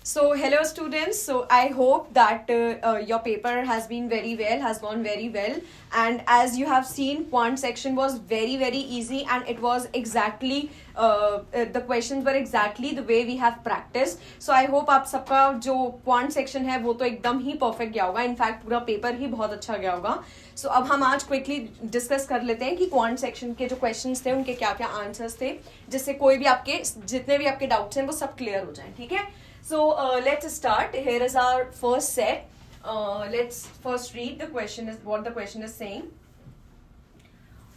So, hello students. So, I hope that your paper has been very well, has gone very well. And as you have seen, quant section was very easy, and it was exactly the questions were exactly the way we have practiced. So, I hope आप सबका जो quant section है वो तो एकदम ही perfect गया होगा. In fact, पूरा paper ही बहुत अच्छा गया होगा. So, अब हम आज quickly discuss कर लेते हैं कि quant section के जो questions थे उनके क्या क्या answers थे, जिससे कोई भी आपके जितने भी आपके doubts हैं वो सब clear हो जाएं. ठीक है. So let's start. Here is our first set. Let's first read the question is what the question is saying.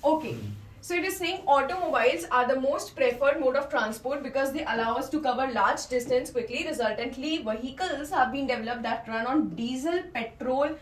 Okay. So it is saying automobiles are the most preferred mode of transport because they allow us to cover large distance quickly. Resultantly, vehicles have been developed that run on diesel, petrol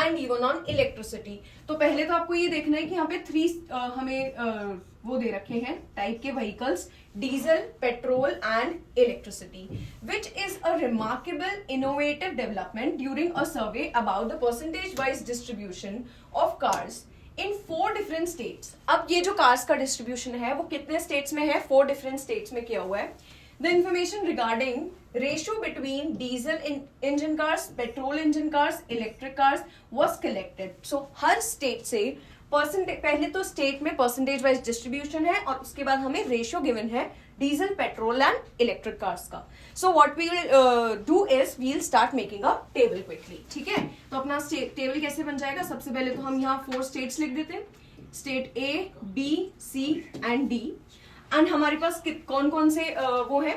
and even on electricity. तो पहले तो आपको ये देखना है कि यहाँ पे थ्री हमें वो दे रखे हैं टाइप के vehicles, diesel, petrol and electricity, which is a remarkable innovative development during a survey about the percentage wise distribution of cars in 4 different states. अब ये जो कार्स का डिस्ट्रीब्यूशन है वो कितने स्टेट्स में है? 4 डिफरेंट स्टेट्स में किया हुआ है. The information regarding ratio between diesel engine cars, petrol engine cars, electric cars was collected. So her state से परसेंटेज, पहले तो स्टेट में परसेंटेज वाइज डिस्ट्रीब्यूशन है और उसके बाद हमें रेशियो गिवन है diesel, petrol and electric cars का. So what we will do is we will start making a table quickly. ठीक है, तो अपना टेबल कैसे बन जाएगा? सबसे पहले तो हम यहाँ 4 स्टेट्स लिख देते हैं, state A, B, C and D. And हमारे पास कौन कौन से वो है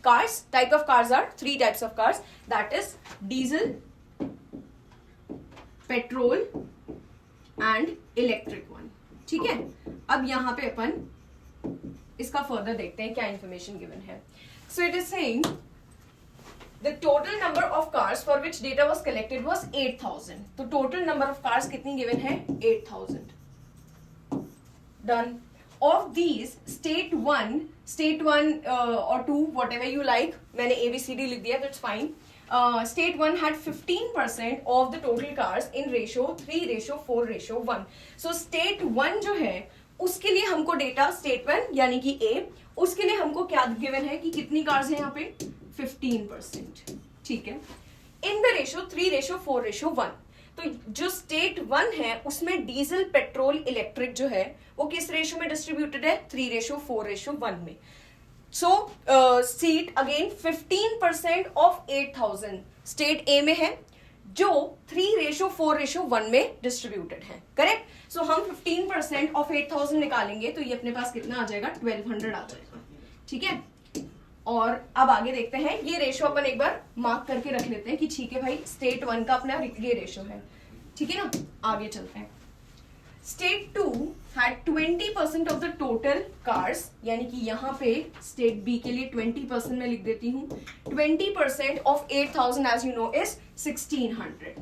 cars? Type of cars are 3 types of cars, that is diesel, petrol and electric one. ठीक है, अब यहां पे अपन इसका फर्दर देखते हैं क्या इंफॉर्मेशन गिवन है. So it is saying the total number of cars for which data was collected was 8000. तो टोटल नंबर ऑफ कार्स कितनी गिवन है? 8000. Done. Of these state one और 2 वॉट एवर यू लाइक, मैंने ABCD लिख दिया, that's fine. State 1 had 15% of the total cars in ratio 3:4:1. So state 1 जो है उसके लिए हमको डेटा स्टेट 1 यानी कि A, उसके लिए हमको क्या गिवन है कि कितनी कार्स है यहाँ पे? 15%. ठीक है, इन द रेशियो 3:4:1. तो जो स्टेट 1 है उसमें डीजल, पेट्रोल, इलेक्ट्रिक जो है वो किस रेशियो में डिस्ट्रीब्यूटेड है? 3:4:1 में. सो seat again 15% of 8000 state A में है जो 3:4:1 में डिस्ट्रीब्यूटेड है. करेक्ट. सो हम 15% ऑफ 8000 निकालेंगे तो ये अपने पास कितना आ जाएगा? 1200 आ जाएगा. ठीक है, और अब आगे देखते हैं. ये रेशियो अपन एक बार मार्क करके रख लेते हैं कि ठीक है भाई स्टेट 1 का अपना ये रेशियो है. ठीक है ना, आगे चलते हैं. State 2 had 20% of the total cars, यानी कि यहाँ पे स्टेट बी के लिए 20% में लिख देती हूँ. 20% of 8000 as you know is 1600.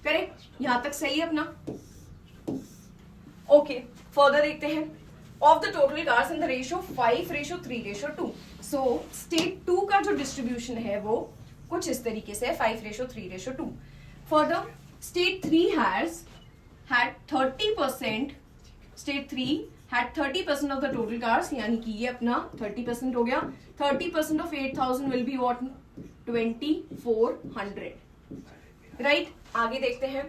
Correct, यहाँ तक सही है अपना? ओके, फर्दर देखते हैं. Of the total cars in the ratio 5:3:2. So state 2 का जो डिस्ट्रीब्यूशन है वो कुछ इस तरीके से है, 5:3:2. Further state 3 had 30%. State 3 had 30% of the total cars, यानी कि ये अपना 30% हो गया. 30% of 8000 will be what? 2400. Right? आगे देखते हैं.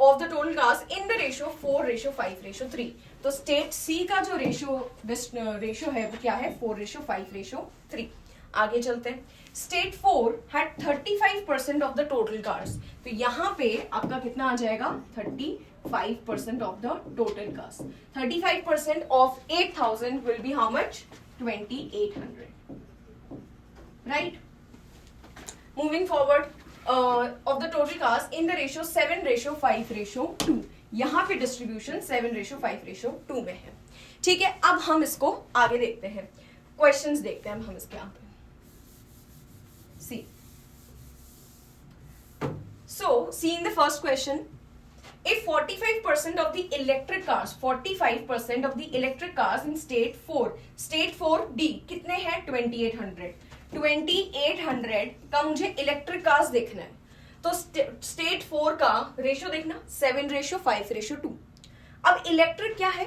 Of the total cars in the ratio 4:5:3. तो स्टेट सी का जो रेशियो है वो क्या है? 4:5:3. आगे चलते हैं. State 4 had 35% of the total cars. तो यहाँ पे आपका कितना आ जाएगा? 35% of the total cars. 35% of 8000 will be how much? 2800. Right? Moving forward, of the total cars in the ratio 7:5:2. यहाँ पे डिस्ट्रीब्यूशन 7:5:2 में है. ठीक है, अब हम इसको आगे देखते हैं. क्वेश्चंस देखते हैं हम इसके यहाँ पे. See. So, seeing the first question, if 45% of the electric cars, 45% of the electric cars in state 4 D कितने हैं? 2800. 2800 का मुझे इलेक्ट्रिक कार्स देखना है. तो स्टेट 4 का रेशियो देखना 7:5:2. अब इलेक्ट्रिक क्या है?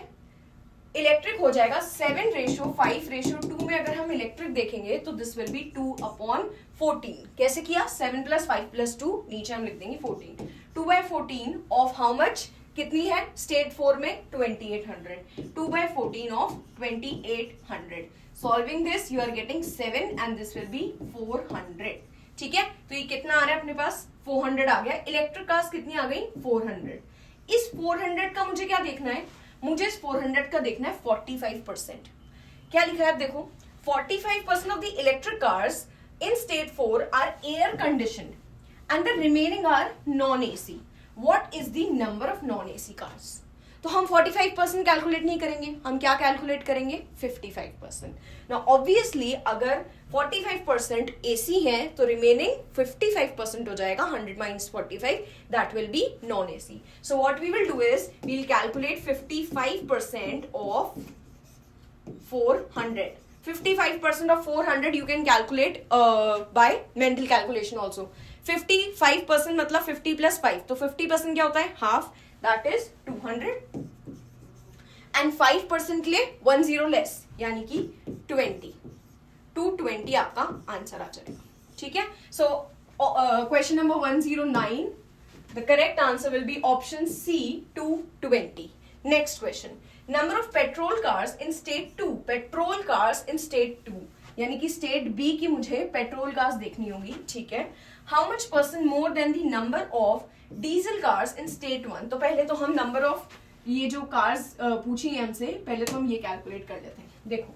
इलेक्ट्रिक हो जाएगा 7:5:2 में अगर हम इलेक्ट्रिक देखेंगे तो दिस विल बी 2/14। कैसे किया? 7 + 5 + 2, नीचे हम लिख देंगे 14। 2/14 ऑफ हाउ मच? कितनी है स्टेट 4 में? 2800। 2/14 of 2800। Solving this you are getting 7 and this will be 400। ठीक है, तो ये कितना आ रहा है अपने पास? 400 आ गया। इलेक्ट्रिक कास्ट कितनी आ गई? 400। इस 400 का मुझे क्या देखना है? मुझे इस 400 का देखना है 45%। क्या लिखा है? देखो, 45% of the electric cars in state 4 are air conditioned and the remaining are non AC. What is the number of non AC cars? तो हम 45% कैलकुलेट नहीं करेंगे, हम क्या कैलकुलेट करेंगे? 55%। नाउ ऑब्वियसली अगर 45% एसी है तो रिमेनिंग 55% हो जाएगा 100 - 45, that will be non AC. So what we will do is we will calculate 55% of 400। 55% of 400 you can calculate by mental calculation also. 55% मतलब 50 + 5, तो 50% क्या होता है? Half, that is 200। एंड 5% के लिए 1 0 लेस, यानी कि 20। 220 आपका आंसर आ जाएगा। ठीक है, so question number 109, the correct answer will be option C, 220। Next question, number of petrol cars in state 2। Petrol cars in state 2 यानी कि स्टेट बी की मुझे पेट्रोल कार्स देखनी होगी। ठीक है, how much % more than the number of diesel cars in state 1। तो पहले तो हम नंबर ऑफ ये जो कार्स पूछी है हमसे, पहले तो हम ये कैलकुलेट कर लेते हैं। देखो,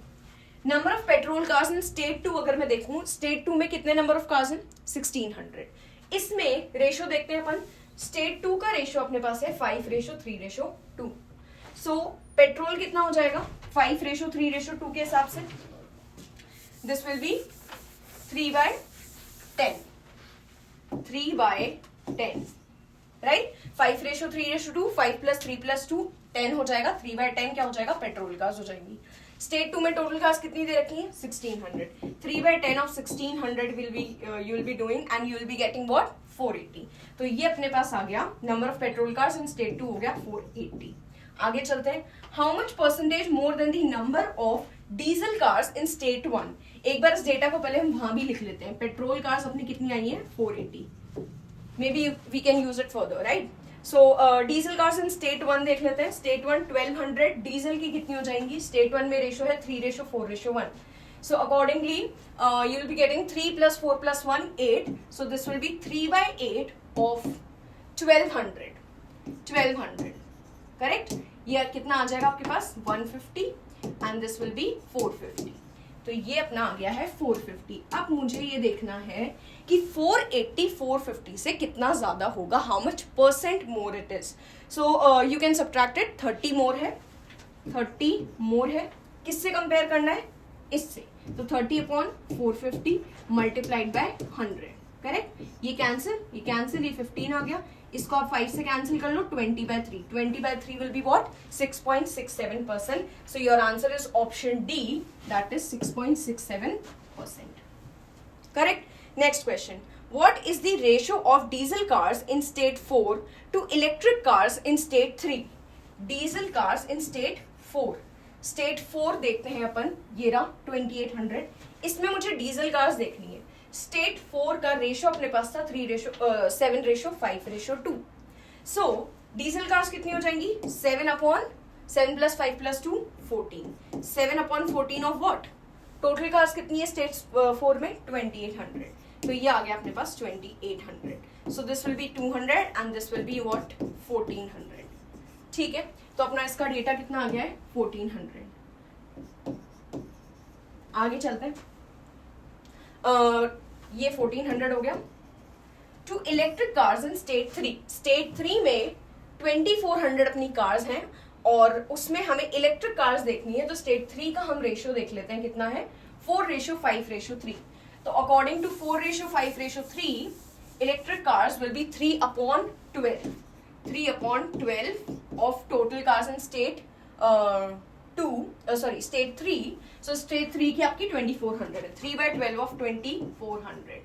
number of petrol cars in state 2 अगर मैं देखूं, स्टेट 2 में कितने नंबर ऑफ कार्स हैं? 1600। इसमें रेशो देखते हैं अपन। स्टेट 2 का रेशो अपने पास है 5:3:2। सो पेट्रोल कितना हो जाएगा? 5:3:2 के हिसाब से दिस विल बी 3/10। 3/10, राइट? 5:3:2, 5 + 3 + 2 10 हो जाएगा। 3/10 क्या हो जाएगा? पेट्रोल कार्स हो जाएंगी। स्टेट 2 में टोटल कार्स कितनी दे रखी है? 1600। 3/10 of 1600 will be you will be doing and you will be getting what? 480। तो ये अपने पास आ गया, number of petrol cars in state 2 हो गया 480। आगे चलते हैं, how much % more than the number of diesel cars in state 1। एक बार इस डेटा को पहले हम वहां भी लिख लेते हैं। पेट्रोल कार्स अपनी कितनी आई है? 480। May be we can use it further, right? So diesel cars in state 1 देख लेते हैं। स्टेट 1 1200, डीजल की कितनी हो जाएंगी? स्टेट 1 में रेशो है 3:4:1। So accordingly, you will be getting 3 + 4 + 1 8. So this will be 3/8 of 1200. 1200, correct? ये कितना आ जाएगा आपके पास? 150 and this will be 450. तो ये अपना आ गया है 450। अब मुझे ये देखना है कि 480 450 से कितना ज्यादा होगा, how much % more it is. So you can subtract it. 30 मोर है, 30 मोर है। किससे कंपेयर करना है? इससे। तो 30/450 मल्टीप्लाइड बाय 100, करेक्ट? ये कैंसिल, ये कैंसिल, ये 15 आ गया। इसको आप 5 से कैंसिल कर लो, 20/3। 20/3 will be what? 6.67%। So your answer is option D, that is 6.67%, correct? Next question, what is the ratio of diesel cars in state 4 to electric cars in state 3? diesel cars in state 4, state 4 देखते हैं अपन। ये रहा 2800। इसमें मुझे diesel cars देखनी है। State 4 का ratio अपने पास था 7:5:2। सो डीजल कार्स कितनी हो जाएंगी? 7/7 + 5 + 2 14। 7/14 ऑफ व्हाट? टोटल कार्स कितनी है स्टेट 4 में? 2800। तो ये आ गया अपने पास 2800। So this will B 200 and this will be what? 1400। ठीक है, तो अपना इसका डेटा कितना आ गया है? 1400। आगे चलते हैं। ये 1400 हो गया। To electric cars in state 3। State 3 में 2400 अपनी कार्स हैं और उसमें हमें इलेक्ट्रिक कार्स देखनी है। तो स्टेट 3 का हम रेशियो देख लेते हैं, कितना है? 4:5:3। तो according to 4:5:3 electric cars will be 3/12। 3/12 of total cars in state 2, state 3. So state 3 की आपकी 2400 है। 3/12 of 2400.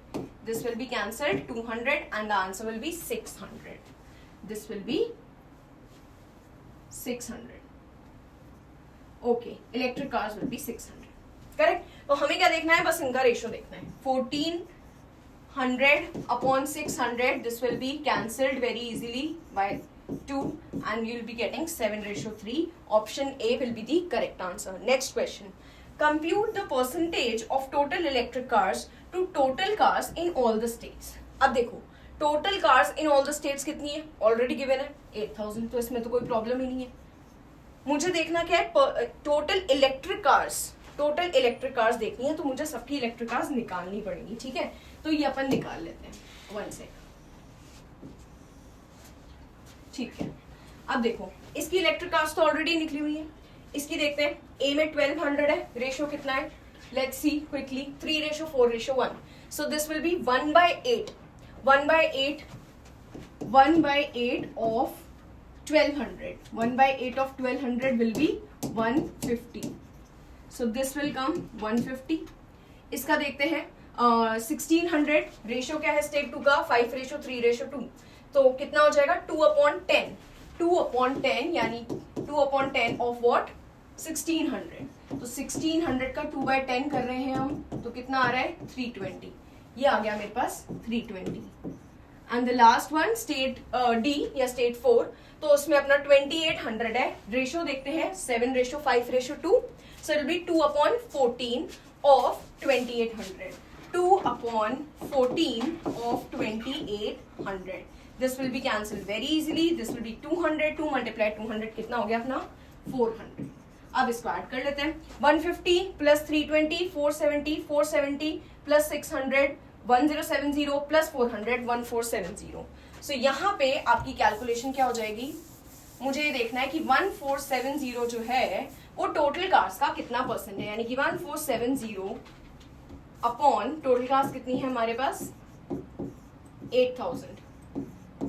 This will be cancelled, 200 and the answer will be 600. This will be 600. Okay, electric cars will B 600. Correct. तो हमें क्या देखना है, बस इनका रेशियो देखना है. 1400 upon 600, this will be cancelled very easily by 2 and you will be getting 7:3. Option A will be the correct answer. Next question. Compute the percentage of total electric cars to total cars in all the states. अब देखो, total cars in all the states कितनी है, already given है 8000, तो इसमें तो कोई problem ही नहीं है. मुझे देखना क्या है, टोटल इलेक्ट्रिक कार्स देखनी है, तो मुझे सबकी इलेक्ट्रिक कार्स निकालनी पड़ेगी. ठीक है, तो ये अपन निकाल लेते हैं. 1 सेकंड. ठीक है, अब देखो इसकी इलेक्ट्रिक कार्स तो ऑलरेडी निकली हुई है. इसकी देखते हैं. ए में 1200 है, रेशियो कितना है, let's see quickly. 3:4:1. So this will B 1/8. 1/8 of 1200. 1/8 of 1200 will be 150. So this will come 150. इसका देखते हैं. 1600 रेशियो क्या है स्टेट 2 का, 5:3:2. तो कितना हो जाएगा, 2/10. 2/10 यानी 2/10 ऑफ व्हाट, 1600. तो 1600 का 2/10 कर रहे हैं हम, तो कितना आ रहा है 320. ये आ गया मेरे पास 320. And the last one state D या स्टेट 4, तो उसमें अपना 2800 है. रेशियो देखते हैं 7:5:2. So it will be 2/14 of 2800. 2/14 of 2800. This will be cancelled very easily. This will be 200. 2 multiplied 200 कितना हो गया अपना 400. अब इसको ऐड कर लेते हैं. 150 प्लस 320 470, 470 प्लस 600 1070 प्लस 400 1470. सो यहाँ पे आपकी कैलकुलेशन क्या हो जाएगी, मुझे ये देखना है कि 1470 जो है वो टोटल कार्स का कितना परसेंट है. यानी कि 1470 अपॉन टोटल कार्स कितनी है हमारे पास 8000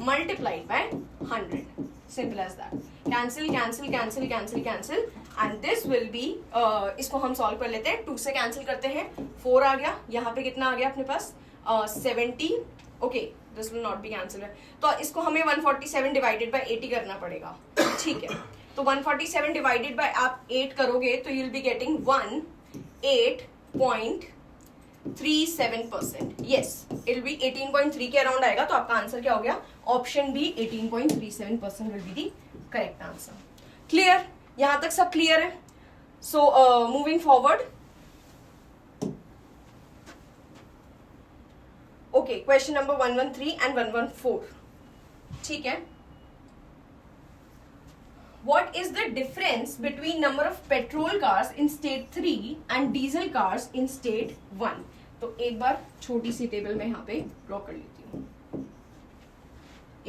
multiplied by 100. Simple as that. Cancel cancel cancel cancel cancel and this will be, इसको हम सॉल्व कर लेते हैं. 2 से कैंसिल करते हैं, 4 आ गया. यहाँ पे कितना आ गया अपने पास 70. Okay, this will not be cancel. तो इसको हमें 147 डिवाइडेड बाय 80 करना पड़ेगा. ठीक है, तो 147 डिवाइडेड बाय आप 8 करोगे तो you will be getting 18.37%. Yes, it will be 18.3 के अराउंड आएगा. तो आपका आंसर क्या हो गया, option B 18.37% will be the correct answer. Clear, यहां तक सब क्लियर है. So moving forward. Okay, question number 113 and 114. ठीक है. What is the difference between number of petrol cars in state 3 and diesel cars in state 1? तो एक बार छोटी सी table में यहाँ पे ड्रॉ कर लेती हूँ.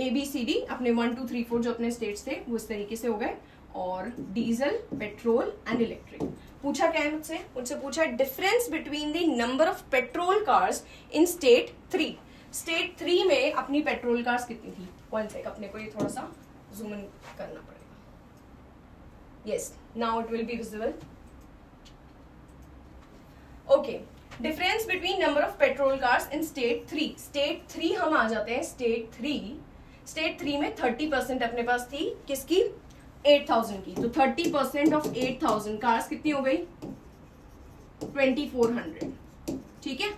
ABCD अपने 1 2 3 4 जो अपने स्टेट्स थे वो इस तरीके से हो गए. और डीजल, पेट्रोल एंड इलेक्ट्रिक. पूछा क्या है मुझसे पूछा difference between the number of petrol cars in state 3. State 3 में अपनी पेट्रोल कार्स कितनी थी. 1 सेक, अपने को ये थोड़ा सा जूम इन करना पड़ेगा. Yes, now it will be visible. Okay, difference between number of petrol cars in state 3. State 3 हम आ जाते हैं. State 3 में 30% अपने पास थी किसकी, 8000 की. तो 30% ऑफ 8000 कार्स कितनी हो गई 2400. ठीक है,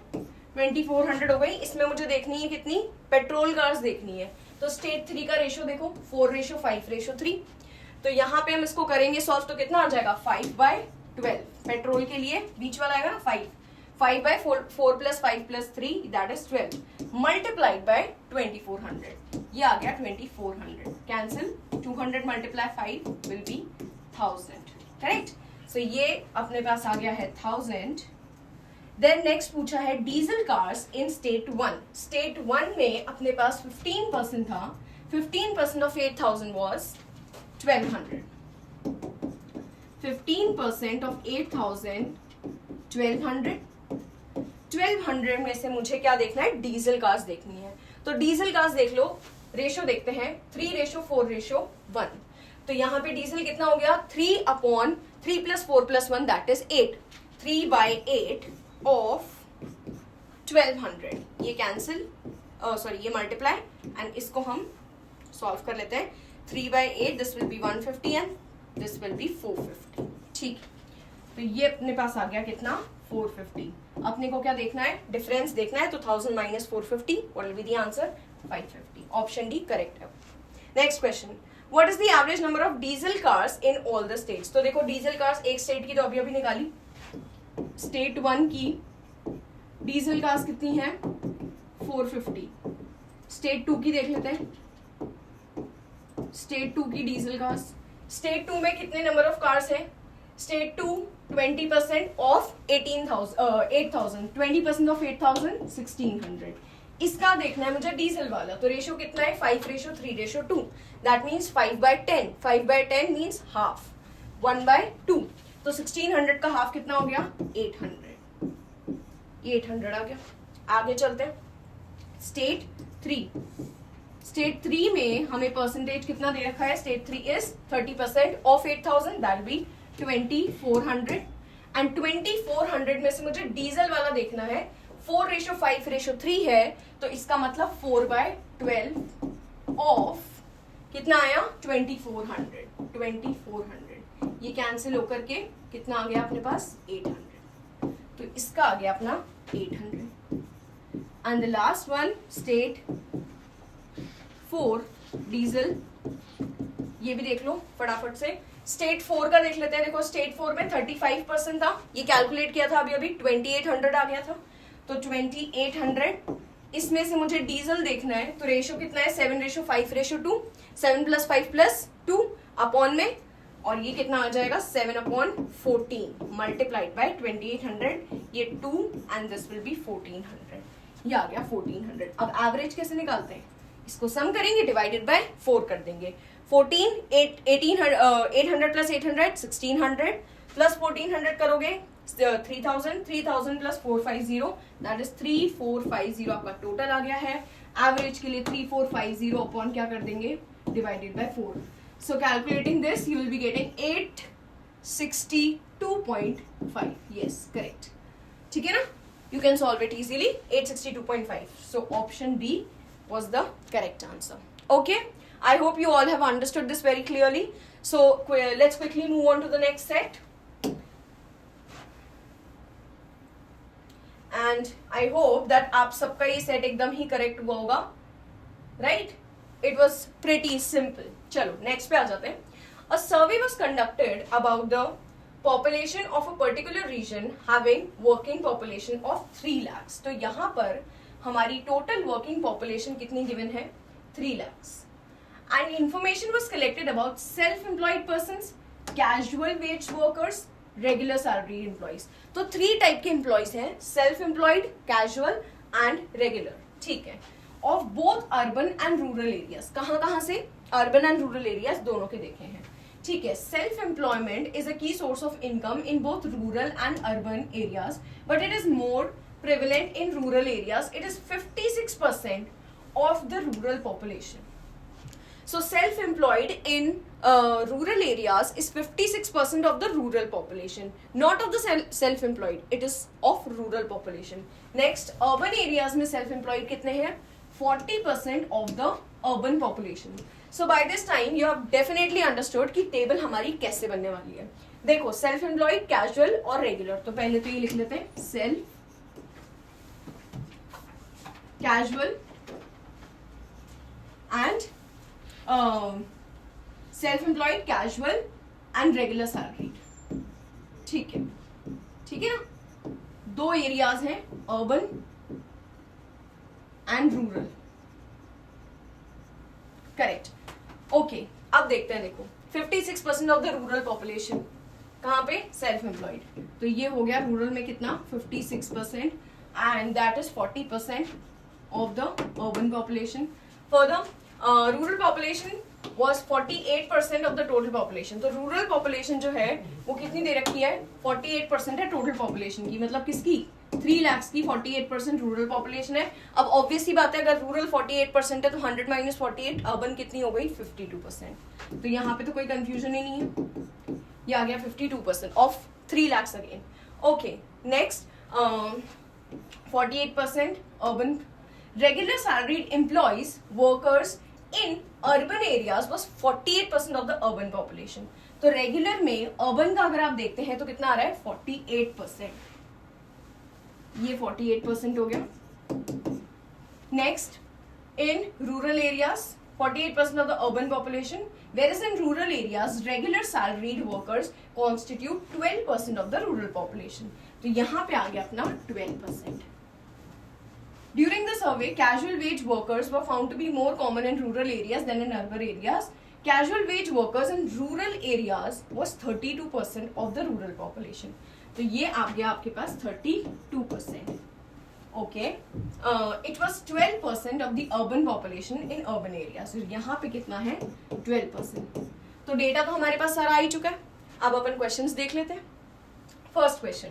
2400 हो गई. इसमें मुझे देखनी है कितनी पेट्रोल कार्स देखनी है. तो स्टेट 3 का रेशियो देखो 4:5:3. तो यहाँ पे हम इसको करेंगे सॉल्व, तो कितना आ जाएगा 5/12. पेट्रोल के लिए बीच वाला आएगा ना 5. 5/4 4 + 5 + 3 दैट इज 12 मल्टीप्लाइड बाय 2400. ये आ गया 2400. Cancel. 200 multiply 5 will be 1000. Correct. So ये अपने पास आ गया है 1000. देन नेक्स्ट पूछा है diesel cars in state 1. State 1 में अपने पास 15% था. 15% ऑफ 8000 वाज 1200. 15% of 8000 1200. 1200 में से मुझे क्या देखना है, डीजल कार्स देखनी है. तो डीजल कार्स देख लो. रेशियो देखते हैं 3:4:1. तो यहाँ पे डीजल कितना हो गया 3/3 + 4 + 1 दैट इज 8. 3/8 ऑफ 1200. ये कैंसिल, सॉरी ये मल्टीप्लाई एंड इसको हम सॉल्व कर लेते हैं. 3/8 this will be 150 and this will be 450. ठीक, तो ये अपने पास आ गया कितना 450. अपने को क्या देखना है, डिफरेंस देखना है. तो 1000 minus 450, what will be the answer 550. Option D correct है. Next question, what is the average number of diesel cars in all the states. तो देखो डीजल कार्स एक स्टेट की तो अभी अभी निकाली, स्टेट 1 की डीजल कार्स कितनी है 450. स्टेट 2 की देख लेते हैं, स्टेट 2 की डीजल कार्स. स्टेट 2 में कितने नंबर ऑफ कार्स है, स्टेट 2 20% ऑफ 8,000, 20% ऑफ 8,000 1600. इसका देखना है मुझे डीजल वाला. तो रेशियो कितना है 5:3:2. That means 5/10. 5/10 means half, 1/2. तो 1600 का हाफ कितना हो गया 800. 800 आ गया. आगे चलते हैं. स्टेट 3. स्टेट 3 में हमें परसेंटेज कितना दे रखा है, state 3 is 30% of 8,000, that be 2400. And 2400 में से मुझे डीजल वाला देखना है. 4:5:3 है, तो इसका मतलब 4/12 ऑफ कितना आया 2400. 2400 ये कैंसिल होकर के कितना आ गया अपने पास 800. तो इसका आ गया अपना 800. And the last one state 4 diesel, ये भी देख लो फटाफट से. स्टेट 4 का देख लेते हैं. देखो स्टेट 4 में 35% था, ये कैलकुलेट किया था अभी 2800 आ गया था. तो 2800, इसमें से मुझे डीजल देखना है. तो रेशियो कितना है 7:5:2. 7 + 5 + 2 अपॉन में, और ये कितना आ जाएगा 7/14 मल्टीप्लाइड बाय 2800. ये 2 एंड दिस विल बी 1400. ये आ गया 1400. अब एवरेज कैसे निकालते हैं, इसको सम करेंगे, डिवाइडेड बाय 4 कर देंगे. 800 प्लस 800 1600 प्लस 1400 करोगे 3000. 3000 प्लस 450 दैट इज 3450 आपका टोटल आ गया है. एवरेज के लिए 3450 अपॉन क्या कर देंगे, divided by 4. So calculating this you will be getting 862.5. Yes correct. ठीक है ना, you can solve it easily. 862.5. So option B was the correct answer. Okay, I hope you all have understood this very clearly. So let's quickly move on to the next set. And I hope that आप सबका ये set एकदम ही correct हुआ होगा, right? It was pretty simple. चलो next पे आ जाते हैं. A survey was conducted about the population of a particular region having working population of 3 lakhs. तो यहाँ पर हमारी total working population कितनी given है 3 lakhs. And information was collected about self-employed persons, casual wage workers, regular salaried employees. तो 3 type के employees हैं, self-employed, casual and regular. ठीक है. Of both urban and rural areas. कहाँ से urban and rural areas दोनों के देखे हैं. ठीक है. सेल्फ एम्प्लॉयमेंट इज अ की source of income in both rural and urban areas, but it is more prevalent in rural areas. It is 56% of the rural population. So self-employed in rural areas is 56% of the rural population, not of the self-employed. It is of rural population. Next, urban areas में self-employed कितने हैं 40% of the urban population. So by this time you have definitely understood कि table हमारी कैसे बनने वाली है. देखो self-employed, casual और regular. तो पहले तो ये लिख लेते हैं self, casual and self-employed, casual and regular salaried. ठीक है ना. 2 एरियाज हैं urban and rural. Correct. Okay, अब देखते हैं. देखो 56% ऑफ द रूरल पॉपुलेशन कहाँ पे सेल्फ एम्प्लॉयड. तो ये हो गया रूरल में कितना 56% and that is 40% of the urban population. Further rural population was 48% of the total population. तो रूरल पॉपुलेशन जो है वो कितनी दे रखी है 48% है टोटल पॉपुलेशन की. मतलब किसकी 3 lakhs की 48% रूरल पॉपुलेशन है. अब ऑब्वियस ही बात है अगर रूरल 48% है तो 100 - 48 अर्बन कितनी हो गई 52%. तो यहाँ पे तो कोई कंफ्यूजन ही नहीं है. ये आ गया 52% of 3 lakhs again. Okay, next 48% urban. Regular salaried employees workers in urban areas was 48% of the urban population. तो तो रेगुलर में अर्बन का अगर आप देखते हैं तो कितना आ रहा है 48%, ये 48% हो गया. Next, in rural areas 48% of the urban population, whereas in rural areas regular salaried workers constitute 12% of the rural population. तो यहाँ पे आ गया अपना 12%. During the survey, casual wage workers were found to be more common in rural areas than in urban areas. Casual wage workers in rural areas was 32% of the rural population. तो ये आ गया आपके पास 32%. Okay, it was 12% of the urban population in urban areas. So यहाँ पे कितना है 12%. तो डेटा तो हमारे पास सारा आ ही चुका है. अब अपन क्वेश्चंस देख लेते हैं. First question,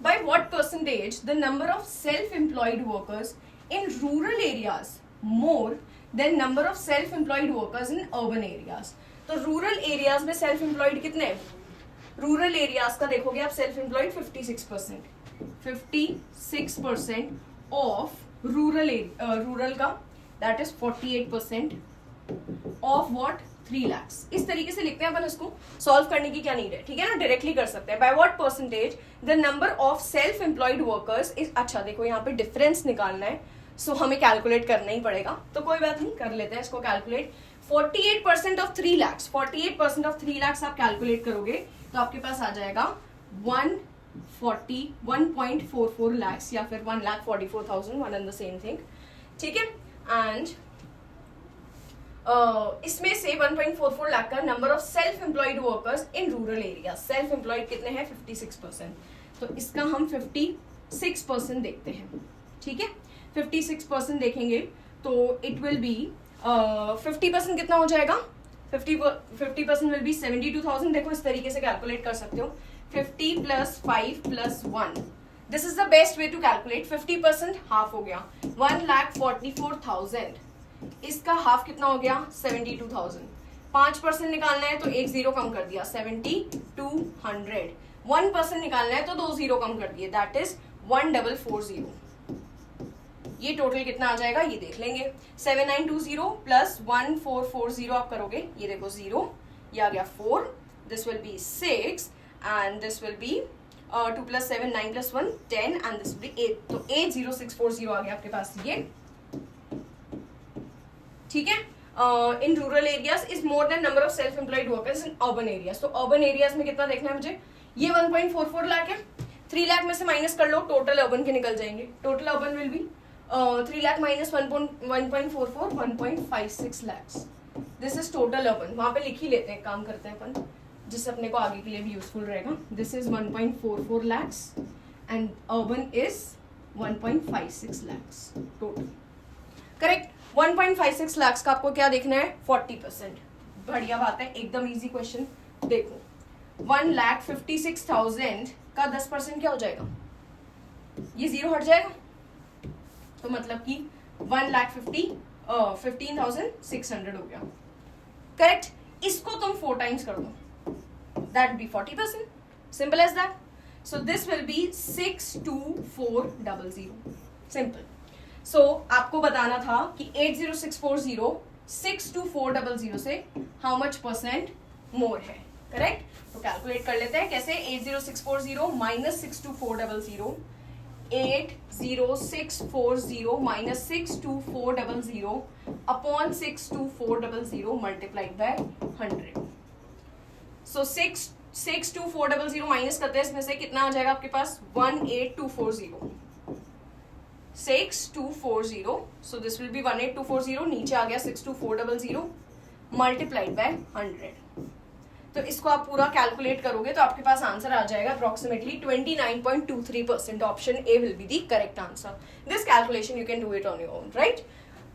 by what percentage the number of self-employed workers in rural areas more than number of self-employed workers in urban areas. तो rural areas में self-employed कितने? rural areas का देखोगे आप self-employed 56%. 56% of rural area, rural का that is 48% of what 3 lakhs. इस तरीके से लिखते हैं अपन. इसको सॉल्व करने की क्या नीड है, ठीक है ना, डायरेक्टली कर सकते हैं. by what percentage the number of self employed workers is. अच्छा देखो यहाँ पे डिफरेंस निकालना है, सो हमें कैलकुलेट करना ही पड़ेगा. तो कोई बात नहीं, कर लेते हैं इसको calculate. 48% of 3 lakhs, 48% of 3 lakhs आप कैलकुलेट करोगे तो आपके पास आ जाएगा 1.44 lakhs या फिर 1,44,000, one and the same thing. ठीक है. एंड इसमें से 1.44 लाख का number of self employed workers in rural area. Self employed कितने हैं 56%. तो इसका हम 56% देखते हैं. ठीक है, 56% देखेंगे तो इट विल बी 50% कितना हो जाएगा. 50% विल बी 72,000. देखो इस तरीके से कैलकुलेट कर सकते हो. 50 plus 5 plus 1. This is the best way to calculate. 50% half हो गया 1,44,000. इसका हाफ कितना हो गया 72,000. 5% निकालना है तो एक जीरो कम कर दिया 7,200. 1% निकालना है तो 2 जीरो कम कर दिए, दैट इज 1,440. ये टोटल कितना आ जाएगा ये देख लेंगे. 7,920 प्लस 1,440 आप करोगे, ये देखो 0, ये आ गया 4, this will B 6 and this will be 2 plus 7 9 plus 1 10 and this will be 8. तो 80640 आ गया आपके पास ये. ठीक है. इन rural areas is more than number of self employed workers in urban areas. तो अर्बन एरियाज में कितना देखना है मुझे, ये 1.44 लाख है. 3 लाख में से माइनस कर लो, टोटल अर्बन के निकल जाएंगे. Total urban will be 3 lakh minus 1.44 1.56 lakhs. This is total urban. वहां पे लिख ही लेते हैं, काम करते हैं अपन जिससे अपने को आगे के लिए भी यूजफुल रहेगा. This is 1.44 lakhs and urban is 1.56 lakhs total. Correct. 1.56 lakhs का आपको क्या देखना है 40%. बढ़िया बात है, एकदम इजी क्वेश्चन. देखो 1,56,000 का 10% क्या हो जाएगा, ये जीरो हट जाएगा. तो मतलब कि 15,600 हो गया. करेक्ट. इसको तुम 4 टाइम्स कर दो, that will be 40%. Simple as that. So this will be 62400. Simple. So आपको बताना था कि 80640 62400 से how much percent more है. करेक्ट. तो कैलकुलेट कर लेते हैं कैसे. 80640 minus 62400, 80640 minus 62400 upon 62400 multiplied by 100. So 62400 minus करते हैं इसमें से कितना आ जाएगा आपके पास 18240. 6240. So this will B 18240. नीचे आ गया 62400 मल्टीप्लाइड बाय 100. तो इसको आप पूरा कैलकुलेट करोगे तो आपके पास आंसर आ जाएगा approximately 29.23%. Option A will be the correct answer. This calculation you can do it on your own, right.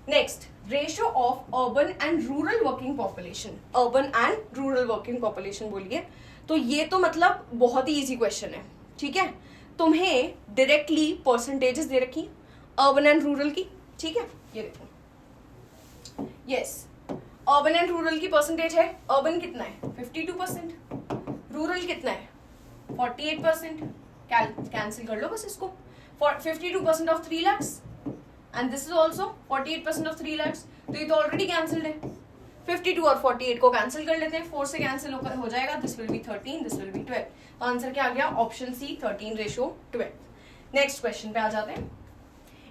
Next, ratio of urban and rural working population. Urban and rural working population बोलिए तो ये तो मतलब बहुत ही easy question है. ठीक है. तुम्हें डायरेक्टली परसेंटेजेस दे रखी अर्बन एंड रूरल की. ठीक है, ये देखो. यस, अर्बन एंड रूरल की परसेंटेज है. अर्बन कितना है 52%, रूरल कितना है 48%. कैंसिल कर लो बस इसको. 52% of 3 lakhs and this is also 48% of 3 lakhs. तो ये तो ऑलरेडी कैंसिल्ड है. 52 और 48 को कैंसिल कर लेते हैं, 4 से कैंसिल होकर हो जाएगा, this will B 13, this will B 12। तो आंसर क्या आ गया? ऑप्शन सी 13:12। नेक्स्ट क्वेश्चन पे आ जाते हैं।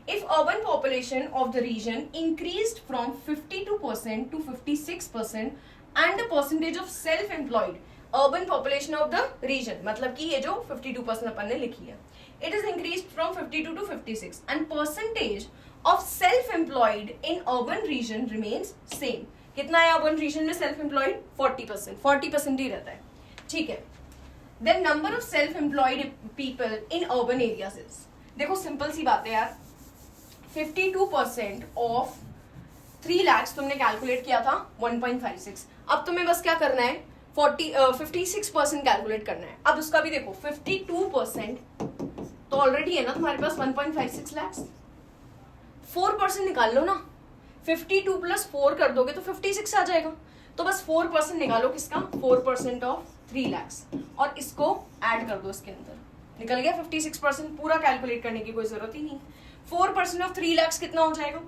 If urban population of the region increased from 52% to 56% and the percentage of self-employed urban population of the region, मतलब कि ये जो 52% अपन ने लिखी है, it is increased from 52 to 56 and percentage of self-employed in urban region remains same। कितना है urban region में self-employed? 40%, 40% ही रहता है, ठीक है। Then number of self-employed people in urban areas is, देखो सिंपल सी बात है यार, 52% ऑफ 3 lakhs तुमने कैलकुलेट किया था 1.56। अब तुम्हें बस क्या करना है? 56% कैलकुलेट करना है। अब उसका भी देखो 52% तो ऑलरेडी है ना तुम्हारे पास 1.56 lakhs, 4% निकाल लो ना, 52 प्लस 4 कर दोगे तो 56 आ जाएगा। तो बस 4% निकालो, किसका? 4% ऑफ 3 lakhs, और इसको ऐड कर दो इसके अंदर, निकल गया 56%। पूरा कैलकुलेट करने की कोई जरूरत ही नहीं। 4% ऑफ 3 lakhs कितना हो जाएगा?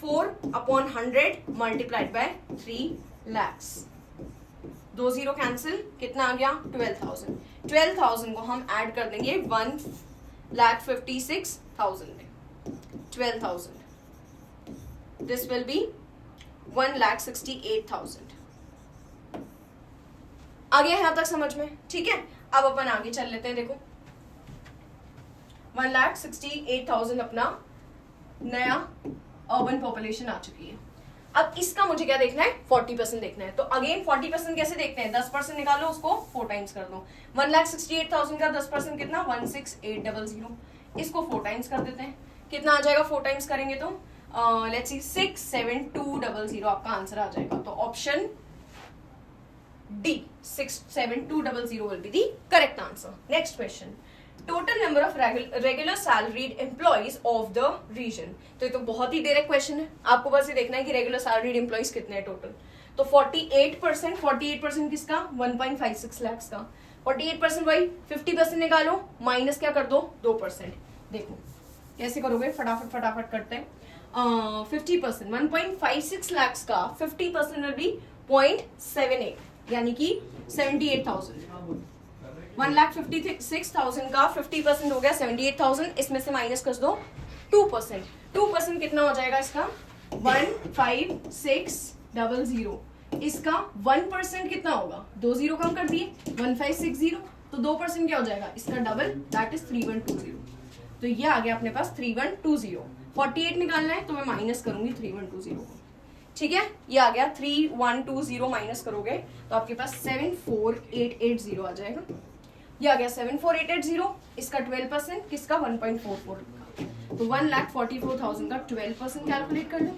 4/100 मल्टीप्लाइड बाय 3 lakhs, 2 0 कैंसिल, कितना आ गया? 12,000। 12,000 को हम ऐड कर देंगे 1,56,000 में, 12,000, दिस विल बी 1,68,000। आ गया यहां तक समझ में? ठीक है, अब अपन आगे चल लेते हैं। देखो 1,68,000 अपना नया अर्बन पॉपुलेशन आ चुकी है। अब इसका मुझे क्या देखना है? 40% देखना है। तो अगेन 40% कैसे देखते हैं? 10% निकालो, उसको 4 टाइम्स कर दो। 1,68,000 का 10% कितना? 16,800। इसको 4 टाइम्स कर देते हैं, कितना आ जाएगा 4 टाइम्स करेंगे तो? लेट्स सी 67200 आपका आंसर आ जाएगा। तो option D 67200 will be the correct answer. Next question, total number of regular salaried employees of the region. तो ये तो बहुत ही डायरेक्ट क्वेश्चन है, आपको बस ये देखना है कि रेगुलर सैलरीड एम्प्लॉइज कितने हैं टोटल। तो 48% किसका? 1.56 lakhs का। 48% वही 50% निकालो, माइनस क्या कर दो? 2%। देखो कैसे करोगे, फटाफट फटाफट करते हैं। 50% 1.56 lakhs का 50% विल बी 0.78, यानी कि 78,000। 1,56,000 का 50% हो गया 78,000, इसमें से माइनस कर दो 2%। 2% कितना हो जाएगा इसका? 1,56,000। इसका 1% कितना होगा? 2 0 कम कर दिए, 1,560। तो 2% क्या हो जाएगा? इसका डबल, दैट इज 3,120। तो ये आ गया अपने पास 3,120। 48 निकालना है तो मैं माइनस करूंगी 3,120 को, ठीक है। ये आ गया 3,120 माइनस करोगे तो आपके पास 7,4,880 आ जाएगा। ये आ गया 7,4,880, इसका 12%, किसका? 1.44 का। तो 1,44,000 का 12% कैलकुलेट कर लो,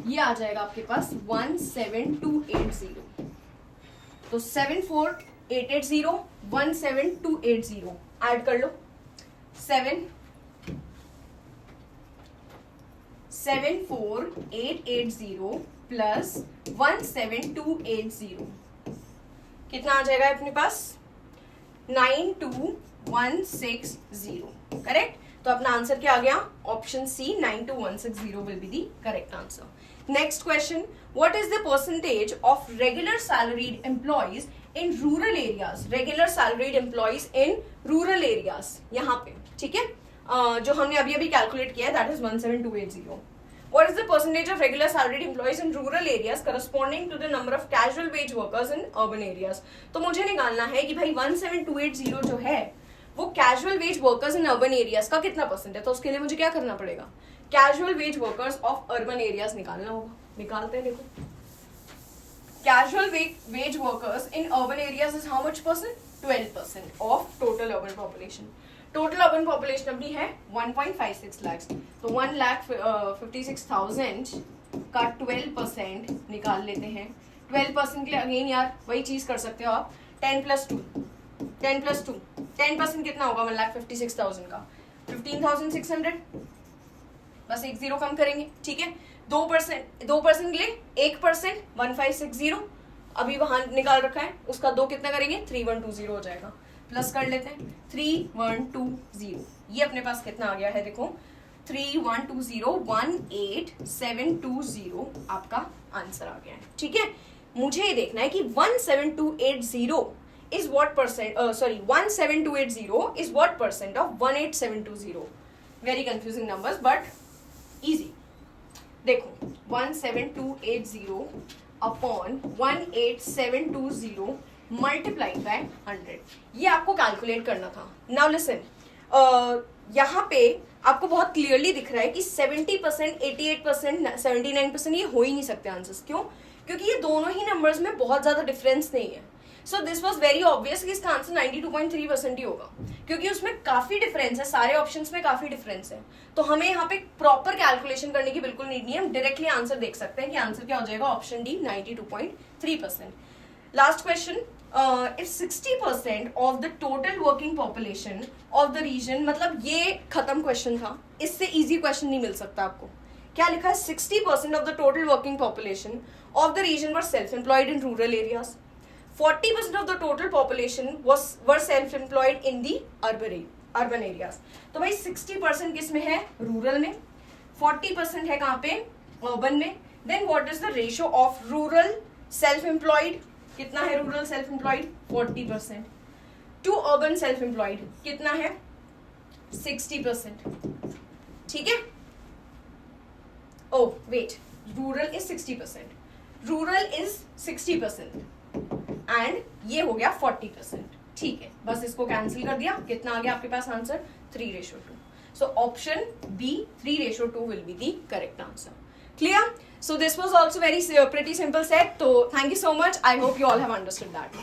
ये आ जाएगा आपके पास 17,280। तो 7,4,880 17,280 ऐड कर लो, 7,4,880 प्लस 17,280 कितना आ जाएगा अपने पास? 92,160। करेक्ट। तो अपना आंसर क्या आ गया? Option C 92,160 will be the correct answer. Next question, what is the percentage of regular salaried employees in rural areas? Regular salaried employees in rural areas, यहाँ पे, ठीक है, जो हमने अभी अभी कैलकुलेट किया है, that is 17280। What is the percentage of regular salaried employees in rural areas corresponding to the number of casual wage workers in urban areas? तो मुझे निकालना है कि भाई 17280 जो है वो casual veg workers in urban areas का कितना परसेंट है। तो उसके लिए मुझे क्या करना पड़ेगा? Casual veg workers of urban areas निकालना होगा। निकालते हैं, देखो casual veg workers in urban areas is how much percent? 12% of total urban population. Total urban population अपनी है 1.56 lakhs। तो 1,56,000 का 12% निकाल लेते हैं। 12% के लिए अगेन यार वही चीज कर सकते हो आप, 10 + 2 10% कितना होगा? 1,56,000 का 15,600, बस 1 0 कम करेंगे, ठीक है। 2% के लिए 1% 1,560 अभी वहां निकाल रखा है, उसका 2 कितना करेंगे? 3,120 हो जाएगा। प्लस कर लेते हैं 3,120, ये अपने पास कितना आ गया है? देखो 18720 आपका आंसर आ गया है. ठीक है, मुझे ये देखना है कि 17280 is what percent, 17280 is what percent of 18720. Very confusing numbers but easy. देखो 17280 अपॉन 18720 मल्टीप्लाइड बाय 100, ये आपको कैलकुलेट करना था. नाउ लिसन, यहाँ पे आपको बहुत क्लियरली दिख रहा है कि 70%, 88%, 79% ये हो ही नहीं सकते आंसर्स. क्यों? क्योंकि ये दोनों ही नंबर्स में बहुत ज्यादा डिफरेंस नहीं है. So this was very obvious कि इसका आंसर 92.3% ही होगा, क्योंकि उसमें काफी डिफरेंस है, सारे ऑप्शंस में काफी डिफरेंस है. तो हमें यहाँ पे प्रॉपर कैलकुलेशन करने की बिल्कुल नीड नहीं है, हम डायरेक्टली आंसर देख सकते हैं कि आंसर क्या हो जाएगा. Option D 92.3%. Last question, if 60% of the total working population of the region, मतलब ये खत्म क्वेश्चन था, इससे इजी क्वेश्चन नहीं मिल सकता आपको. क्या लिखा है? 60% of the total working population of the region were self-employed in rural areas. 40% of the total population were self-employed in the urban areas. तो भाई 60% किस में है? रूरल में. 40% है कहाँ पे? अर्बन में. Then what is the ratio of rural self-employed? कितना है rural self employed? 40%. To urban self employed कितना है? 60%. ठीक है. Oh wait, rural is 60%, rural is 60% and ये हो गया 40%. ठीक है, बस इसको कैंसिल कर दिया. कितना आ गया आपके पास answer? 3:2. So option B 3:2 will be the correct answer. Clear? So this was also very pretty simple set. So thank you so much. I hope you all have understood that.